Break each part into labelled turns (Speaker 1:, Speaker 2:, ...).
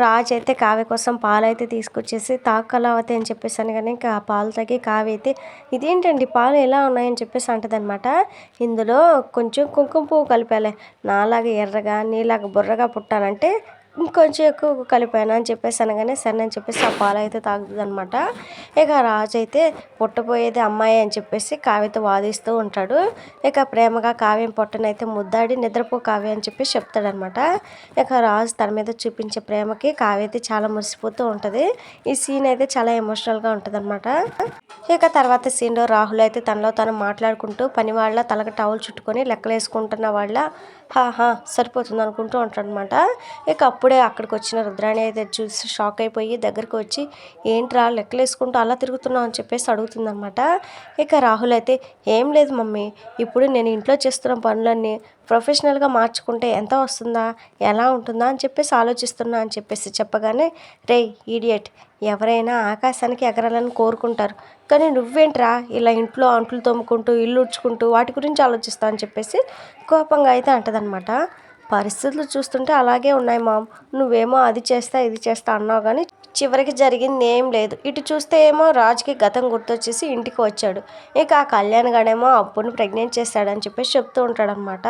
Speaker 1: రాజు అయితే కావ్య కోసం పాలైతే తీసుకొచ్చేసి తాగు కళావతి అని చెప్పేసాను. కానీ ఇంకా ఆ పాలు తాగి కావ్య అయితే ఇదేంటండి పాలు ఎలా ఉన్నాయని చెప్పేసి అంటదనమాట. ఇందులో కొంచెం కుంకుమ పువ్వు కలిపాలే, నాలాగా ఎర్రగా నీలాగా బుర్రగా పుట్టానంటే ఇంకొంచెం ఎక్కువ కలిపాను అని చెప్పేసి అనగానే సరే అని చెప్పేసి ఆ పాలు అయితే తాగుతుంది అనమాట. ఇక రాజు అయితే పుట్టబోయేది అమ్మాయి అని చెప్పేసి కావ్యతో వాదిస్తూ ఉంటాడు. ఇక ప్రేమగా కావ్యం పొట్టనైతే ముద్దాడి నిద్రపో కావ్య అని చెప్పేసి చెప్తాడనమాట. ఇక రాజు తన మీద చూపించే ప్రేమకి కావ్య అయితే చాలా మురిసిపోతూ ఉంటుంది. ఈ సీన్ అయితే చాలా ఎమోషనల్గా ఉంటుంది అనమాట. ఇక తర్వాత సీన్లో రాహుల్ అయితే తనలో తను మాట్లాడుకుంటూ పని వాళ్ళ తలకి టవల్ చుట్టుకొని లెక్కలు వేసుకుంటున్న వాళ్ళ హాహా సరిపోతుంది అనుకుంటూ ఉంటాడనమాట. ఇక అప్పుడే అక్కడికి వచ్చిన రుద్రాణి అయితే చూసి షాక్ అయిపోయి దగ్గరికి వచ్చి ఏంట్రా లెక్కలు వేసుకుంటూ అలా తిరుగుతున్నావు అని చెప్పేసి అడుగుతుందనమాట. ఇక రాహుల్ అయితే ఏం లేదు మమ్మీ, ఇప్పుడు నేను ఇంట్లో చేస్తున్న పనులన్నీ ప్రొఫెషనల్గా మార్చుకుంటే ఎంత వస్తుందా ఎలా ఉంటుందా అని చెప్పేసి ఆలోచిస్తున్నా అని చెప్పేసి చెప్పగానే రే ఈడియట్, ఎవరైనా ఆకాశానికి ఎగరాలని కోరుకుంటారు, కానీ నువ్వేంట్రా ఇలా ఇంట్లో అంట్లు తోముకుంటూ ఇల్లు ఉడ్చుకుంటూ వాటి గురించి ఆలోచిస్తా అని చెప్పేసి కోపంగా అయితే అంటదనమాట. పరిస్థితులు చూస్తుంటే అలాగే ఉన్నాయి మామ్, నువ్వేమో అది చేస్తా ఇది చేస్తా అన్నావు కానీ చివరికి జరిగింది ఏం లేదు. ఇటు చూస్తే ఏమో రాజుకి గతం గుర్తొచ్చేసి ఇంటికి వచ్చాడు. ఇక ఆ కళ్యాణ్ గడేమో అప్పుని ప్రెగ్నెంట్ చేశాడని చెప్పేసి చెప్తూ ఉంటాడనమాట.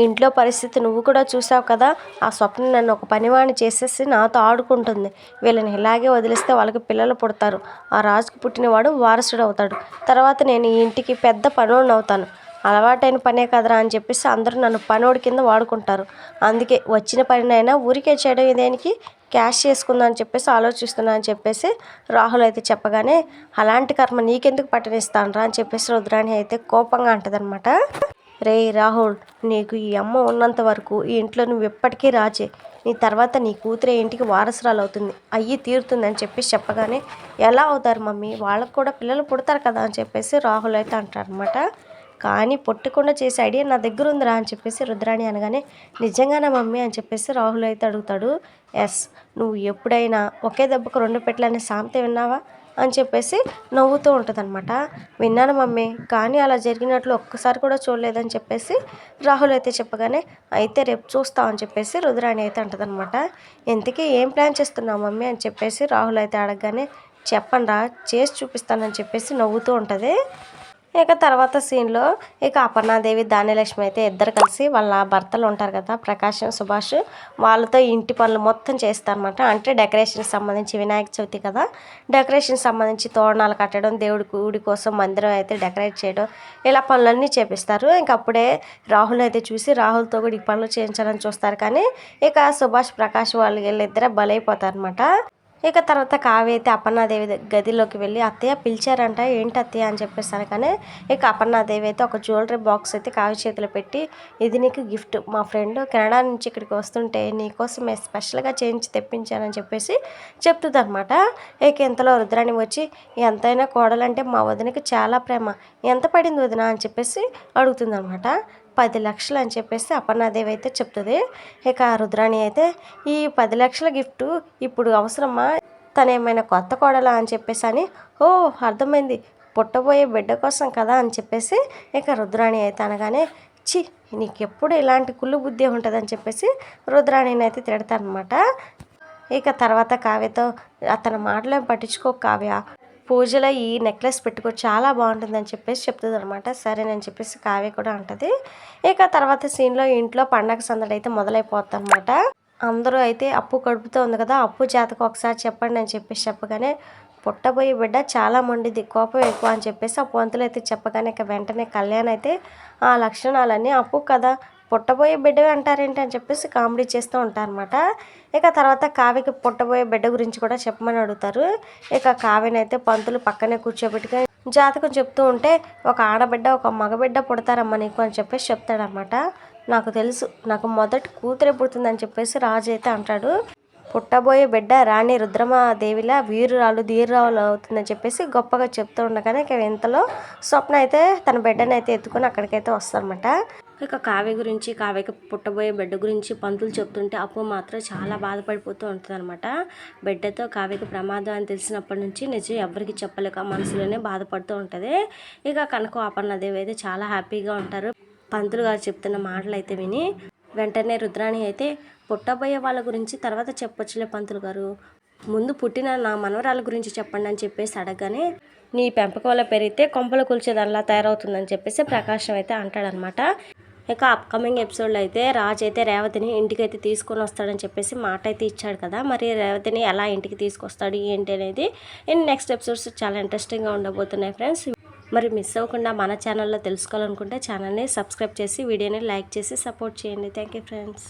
Speaker 1: ఇంట్లో పరిస్థితి నువ్వు కూడా చూసావు కదా, ఆ స్వప్న నన్ను ఒక పనివాణి చేసేసి నాతో ఆడుకుంటుంది, వీళ్ళని ఇలాగే వదిలిస్తే వాళ్ళకి పిల్లలు పుడతారు, ఆ రాజుకి పుట్టినవాడు వారసుడు అవుతాడు, తర్వాత నేను ఈ ఇంటికి పెద్ద పనోడిని అవుతాను, అలవాటైన పనే కదరా అని చెప్పేసి అందరూ నన్ను పనోడి కింద వాడుకుంటారు, అందుకే వచ్చిన పనినైనా ఊరికే చేయడం దేనికి, క్యాష్ చేసుకుందాం అని చెప్పేసి ఆలోచిస్తున్నా అని చెప్పేసి రాహుల్ అయితే చెప్పగానే అలాంటి కర్మ నీకెందుకు పట్టనిస్తాను రా అని చెప్పేసి రుద్రాణి అయితే కోపంగా అంటదనమాట. రే రాహుల్, నీకు ఈ అమ్మ ఉన్నంత వరకు ఈ ఇంట్లో నువ్వు ఎప్పటికీ రాజే, నీ తర్వాత నీ కూతురే ఇంటికి వారసురాలు అవుతుంది, అయ్యి తీరుతుంది అని చెప్పేసి చెప్పగానే ఎలా అవుతారు మమ్మీ, వాళ్ళకు కూడా పిల్లలు పుడతారు కదా అని చెప్పేసి రాహుల్ అయితే అంటారనమాట. కానీ పొట్టకుండా చేసే ఐడియా నా దగ్గర ఉందిరా అని చెప్పేసి రుద్రాణి అనగానే నిజంగానా మమ్మీ అని చెప్పేసి రాహుల్ అయితే అడుగుతాడు. ఎస్, నువ్వు ఎప్పుడైనా ఒకే దెబ్బకు రెండు పెట్టలు అనే సామెత విన్నావా అని చెప్పేసి నవ్వుతూ ఉంటుందన్నమాట. విన్నాను మమ్మీ, కానీ అలా జరిగినట్లు ఒక్కసారి కూడా చూడలేదని చెప్పేసి రాహుల్ అయితే చెప్పగానే అయితే రేపు చూస్తావు అని చెప్పేసి రుద్రాణి అయితే అంటదనమాట. ఇంతకీ ఏం ప్లాన్ చేస్తున్నావు మమ్మీ అని చెప్పేసి రాహుల్ అయితే అడగగానే చెప్పండి రా చేసి చూపిస్తానని చెప్పేసి నవ్వుతూ ఉంటుంది. ఇక తర్వాత సీన్లో ఇక అపర్ణాదేవి ధాన్యలక్ష్మి అయితే ఇద్దరు కలిసి వాళ్ళ భర్తలు ఉంటారు కదా ప్రకాశం సుభాష్, వాళ్ళతో ఇంటి పనులు మొత్తం చేస్తారన్నమాట. అంటే డెకరేషన్కి సంబంధించి వినాయక చవితి కదా, డెకరేషన్కి సంబంధించి తోరణాలు కట్టడం, దేవుడి గుడి కోసం మందిరం అయితే డెకరేట్ చేయడం, ఇలా పనులన్నీ చేపిస్తారు. ఇంక అప్పుడే రాహుల్ అయితే చూసి రాహుల్తో కూడా ఈ పనులు చేయించాలని చూస్తారు. కానీ ఇక సుభాష్ ప్రకాష్ వాళ్ళు వీళ్ళిద్దరే బలైపోతారు అనమాట. ఇక తర్వాత కావ్య అయితే అపర్ణాదేవి గదిలోకి వెళ్ళి అత్తయ్య పిలిచారంట, ఏంటి అత్తయ్య అని చెప్పేసాను. కానీ ఇక అపర్ణాదేవి అయితే ఒక జ్యువెలరీ బాక్స్ అయితే కావ్య చేతిలో పెట్టి ఇది నీకు గిఫ్ట్, మా ఫ్రెండ్ కెనడా నుంచి ఇక్కడికి వస్తుంటే నీకోసం స్పెషల్గా చేయించి తెప్పించానని చెప్పేసి చెప్తుంది అనమాట. ఇక ఇంతలో రుద్రాణి వచ్చి ఎంతైనా కోడలంటే మా వదినకి చాలా ప్రేమ, ఎంత పడింది వదిన అని చెప్పేసి అడుగుతుంది అనమాట. 10 లక్షలు అని చెప్పేసి అపర్ణాదేవి అయితే చెప్తుంది. ఇక రుద్రాణి అయితే ఈ 10 లక్షల గిఫ్ట్ ఇప్పుడు అవసరమా, తనేమైనా కొత్త కోడలా అని చెప్పేసి అని ఓ అర్థమైంది, పుట్టబోయే బిడ్డ కోసం కదా అని చెప్పేసి ఇక రుద్రాణి అయితే అనగానే చి నీకు ఎప్పుడు ఇలాంటి కుళ్ళు బుద్ధి ఉంటుందని చెప్పేసి రుద్రాణిని అయితే తిడతారనమాట. ఇక తర్వాత కావ్యతో అతని మాటలు పట్టించుకో కావ్య, పూజలో ఈ నెక్లెస్ పెట్టుకో చాలా బాగుంటుందని చెప్పేసి చెప్తుంది అనమాట. సరేనని చెప్పేసి కావ్య కూడా అంటది. ఇక తర్వాత సీన్లో ఇంట్లో పండగ సందడి అయితే మొదలైపోతుంది అనమాట. అందరూ అయితే అప్పు కడుపుతో ఉంది కదా, అప్పు జాతకు ఒకసారి చెప్పండి అని చెప్పేసి చెప్పగానే పుట్టబోయే బిడ్డ చాలా మొండిది, కోపం ఎక్కువ అని చెప్పేసి ఆ పంతులు అయితే చెప్పగానే ఇక వెంటనే కళ్యాణ్ అయితే ఆ లక్షణాలన్నీ అప్పు కదా పుట్టబోయే బిడ్డవే అంటారేంటి అని చెప్పేసి కామెడీ చేస్తూ ఉంటారనమాట. ఇక తర్వాత కావ్యకి పుట్టబోయే బిడ్డ గురించి కూడా చెప్పమని అడుగుతారు. ఇక కావ్యనైతే పంతులు పక్కనే కూర్చోబెట్టుకొని జాతకం చెప్తూ ఉంటే ఒక ఆడబిడ్డ ఒక మగబిడ్డ పుడతారమ్మా నీకు అని చెప్పేసి చెప్తాడనమాట. నాకు తెలుసు, నాకు మొదటి కూతురే పుడుతుందని చెప్పేసి రాజు అయితే అంటాడు. పుట్టబోయే బిడ్డ రాణి రుద్రమాదేవిలా వీరురాలు ధీరురాలు అవుతుందని చెప్పేసి గొప్పగా చెప్తూ ఉండగానే ఇక ఇంతలో స్వప్న అయితే తన బిడ్డని అయితే ఎత్తుకొని అక్కడికైతే వస్తారనమాట. ఇక కావ్య గురించి, కావ్యకి పుట్టబోయే బిడ్డ గురించి పంతులు చెప్తుంటే అప్పు మాత్రం చాలా బాధపడిపోతూ ఉంటుంది అనమాట. బిడ్డతో కావ్యకి ప్రమాదం అని తెలిసినప్పటి నుంచి నిజం ఎవరికి చెప్పలేక మనసులోనే బాధపడుతూ ఉంటుంది. ఇక కనక అపర్ణాదేవి అయితే చాలా హ్యాపీగా ఉంటారు పంతులు గారు చెప్తున్న మాటలు అయితే విని. వెంటనే రుద్రాణి అయితే పుట్టబోయే వాళ్ళ గురించి తర్వాత చెప్పొచ్చులే పంతులు గారు, ముందు పుట్టిన నా మనవరాల గురించి చెప్పండి అని చెప్పేసి అడగగానే నీ పెంపకం వల్ల పెరిగితే కొంపలు కూల్చేదానిలా తయారవుతుందని చెప్పేసి ప్రకాశం అయితే అంటాడనమాట. ఇక అప్కమింగ్ ఎపిసోడ్లో అయితే రాజు అయితే రేవతిని ఇంటికైతే తీసుకొని వస్తాడని చెప్పేసి మాట అయితే ఇచ్చాడు కదా, మరి రేవతిని ఎలా ఇంటికి తీసుకొస్తాడు ఏంటి అనేది నెక్స్ట్ ఎపిసోడ్స్ చాలా ఇంట్రెస్టింగ్గా ఉండబోతున్నాయి ఫ్రెండ్స్. మరి మిస్ అవ్వకుండా మన ఛానల్లో తెలుసుకోవాలనుకుంటే ఛానల్ని సబ్స్క్రైబ్ చేసి వీడియోని లైక్ చేసి సపోర్ట్ చేయండి. Thank you friends.